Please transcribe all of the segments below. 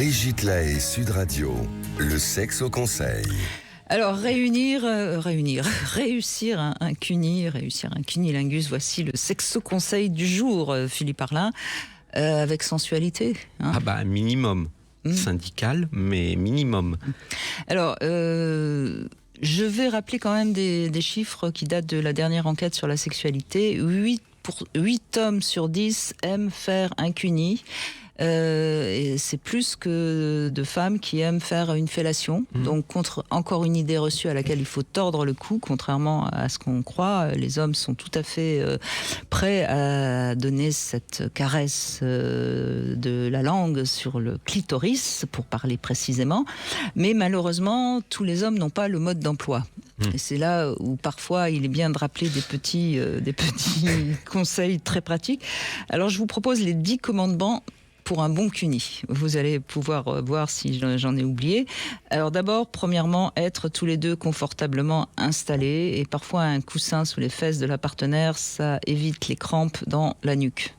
Brigitte Lahaie, Sud Radio, le sexe au conseil. Alors, réussir un cunilingus, voici le sexo-conseil du jour, Philippe Arlin, avec sensualité. Hein. Minimum. Syndical, mais minimum. Alors, je vais rappeler quand même des chiffres qui datent de la dernière enquête sur la sexualité. 8 hommes sur 10 aiment faire un cuni. Et c'est plus que de femmes qui aiment faire une fellation. Donc, contre encore une idée reçue à laquelle il faut tordre le cou, contrairement à ce qu'on croit, les hommes sont tout à fait prêts à donner cette caresse de la langue sur le clitoris, pour parler précisément. Mais malheureusement, tous les hommes n'ont pas le mode d'emploi. Et c'est là où parfois il est bien de rappeler des petits conseils très pratiques. Alors, je vous propose les 10 commandements pour un bon cuni. Vous allez pouvoir voir si j'en ai oublié. Alors d'abord, premièrement, être tous les deux confortablement installés, et parfois un coussin sous les fesses de la partenaire, ça évite les crampes dans la nuque.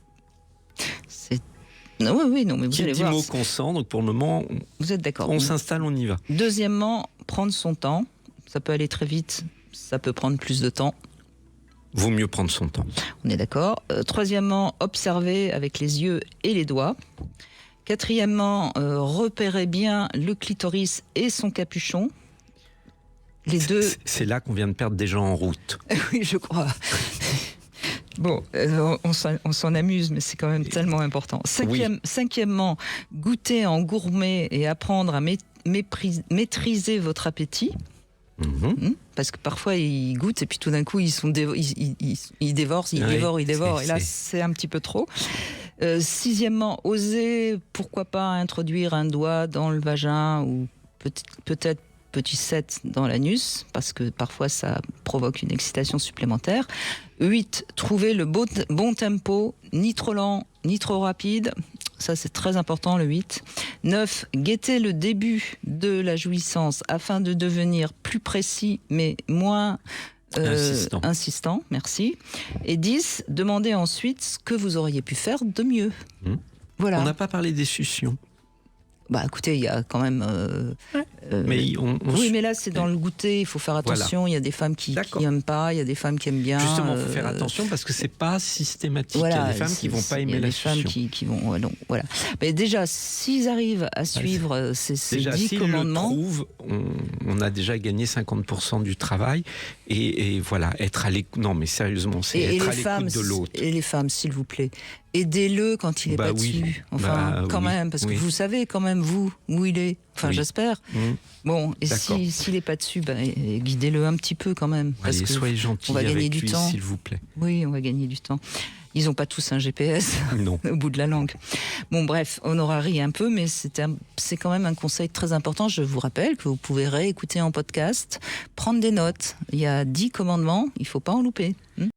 Non, mais vous allez voir. 10 mots consent, donc pour le moment, vous êtes d'accord. On s'installe, on y va. Deuxièmement, prendre son temps. Ça peut aller très vite, ça peut prendre plus de temps. Vaut mieux prendre son temps. On est d'accord. Troisièmement, observer avec les yeux et les doigts. Quatrièmement, repérer bien le clitoris et son capuchon. Les deux. C'est là qu'on vient de perdre des gens en route. Oui, je crois. Bon, on s'en amuse, mais c'est quand même tellement important. Cinquièmement, goûter en gourmet et apprendre à maîtriser votre appétit. Parce que parfois ils goûtent et puis tout d'un coup ils dévorent, et là c'est un petit peu trop. Sixièmement, oser, pourquoi pas, introduire un doigt dans le vagin ou peut-être petit set dans l'anus, parce que parfois ça provoque une excitation supplémentaire. 8, trouver le bon tempo, ni trop lent, ni trop rapide. Ça, c'est très important, le 8. 9, guetter le début de la jouissance afin de devenir plus précis, mais moins insistant. Merci. Et 10, demander ensuite ce que vous auriez pu faire de mieux. Voilà. On n'a pas parlé des suctions. Écoutez, il y a quand même... mais oui, mais là, c'est dans le goûter, il faut faire attention. Voilà. Il y a des femmes qui n'aiment pas, il y a des femmes qui aiment bien. Justement, il faut faire attention parce que c'est pas systématique. Voilà, il y a des femmes qui vont pas aimer la succion. Il y a des femmes qui vont... donc, voilà. Mais déjà, s'ils arrivent à suivre ces 10 commandements... S'ils le trouvent, on a déjà gagné 50% du travail. Et voilà, être à l'écoute... Non, mais sérieusement, c'est être à l'écoute de l'autre. Et les femmes, s'il vous plaît, aidez-le quand il n'est pas dessus. Enfin, quand même, parce que vous savez quand même, vous, où il est. Enfin, j'espère. Bon, et s'il n'est pas dessus, guidez-le un petit peu quand même. Parce que soyez gentils avec lui, s'il vous plaît. Oui, on va gagner du temps. Ils n'ont pas tous un GPS au bout de la langue. Bon, bref, on aura ri un peu, mais c'est quand même un conseil très important. Je vous rappelle que vous pouvez réécouter en podcast, prendre des notes. Il y a 10 commandements, il ne faut pas en louper.